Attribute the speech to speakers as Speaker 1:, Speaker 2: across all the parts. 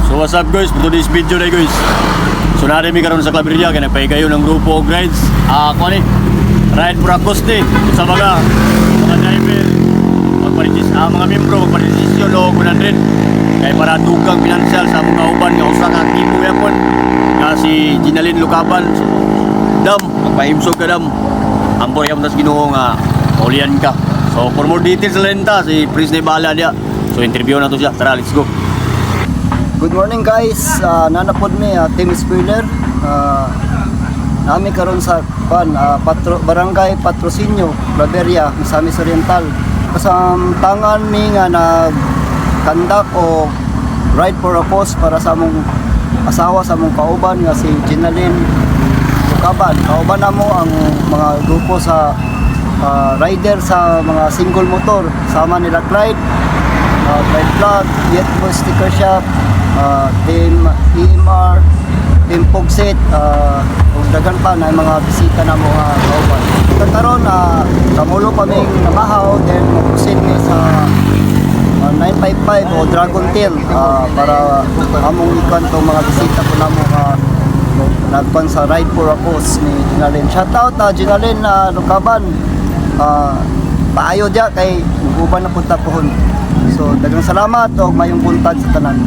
Speaker 1: So what's up guys, for today's video na guys. So nari mi karon sa Claveria kay nagpahigayon ng grupo og rides. Ako ni ride for Acoste sa mga driver mga membro magparegisyon lo 100 kay para dugang financial sa mga uban nga usa ka tipo yapon nga si Ginalyn Lucaban. So, dam magpahimsog ka dam. Ampor yam tas Ginoo nga ulian ka. So for more details lenta si Prince Nebala dia. So interview na to siya. Tara, let's go.
Speaker 2: Good morning guys, nanapod mi Team Spoiler. Nami karon sa Barangay Patrocinio, Claveria, Misamis Oriental. Kasamtangan mi nga nag-conduct o ride for a cause para sa among asawa sa among kauban nga si Ginalyn Lucaban. Kauban namo ang mga grupo sa rider sa mga single motor, sama nila Clyde, Clyde Vlog, Yet Boy Sticker Shop, Team EMR, Team Pugsit, ug dagan pa na mga bisita na mga kauban. Karon kamulo kaming namahaw, then mag-proceed mi sa 955 o Dragon Tail para among ikan tong mga bisita po namo nagpan sa ride for a cause ni Ginalyn. Shoutout Ginalyn Lucaban. Paayo dia kay uban na punta pohon. So daghang salamat og mayong buntag sa tanan.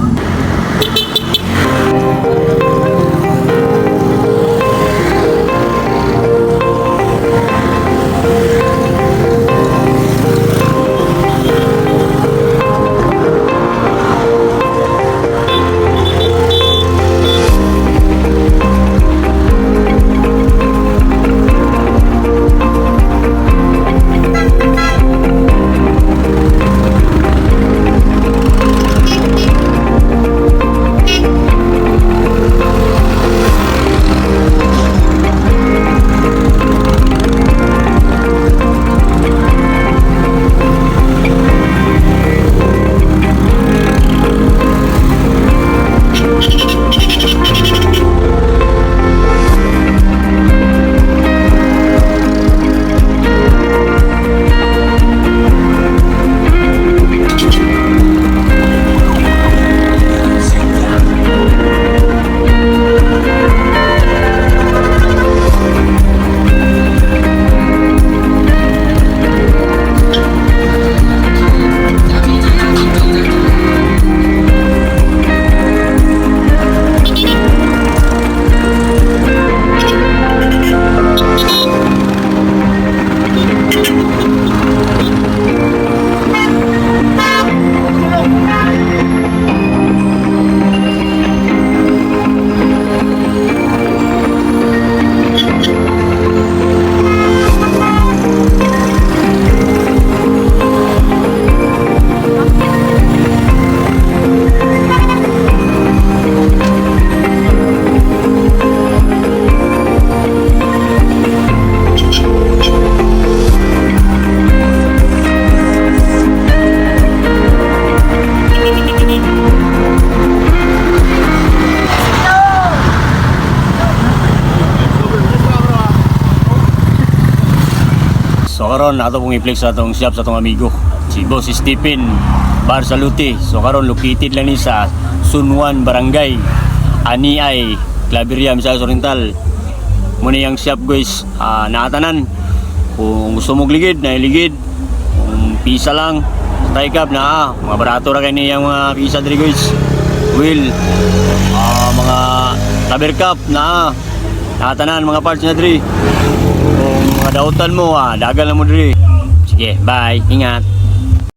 Speaker 1: So karon ato pong i-flex sa atong shop sa atong amigo si Boss Stephen Barsaluti. So karon located lang ni sa Sunwan Barangay Aniay, Claveria, Misamis Oriental. Muna yung shop guys, naatanan kung gusto mong ligid na iligid, kung pisa lang tie cap na mga barato ra kay niyang mga pisa diri guys. Wheel, mga cover cap na naatanan mga parts na diri. Kung mga dautan mo, dagal na mo diri. Sige, bye. Ingat.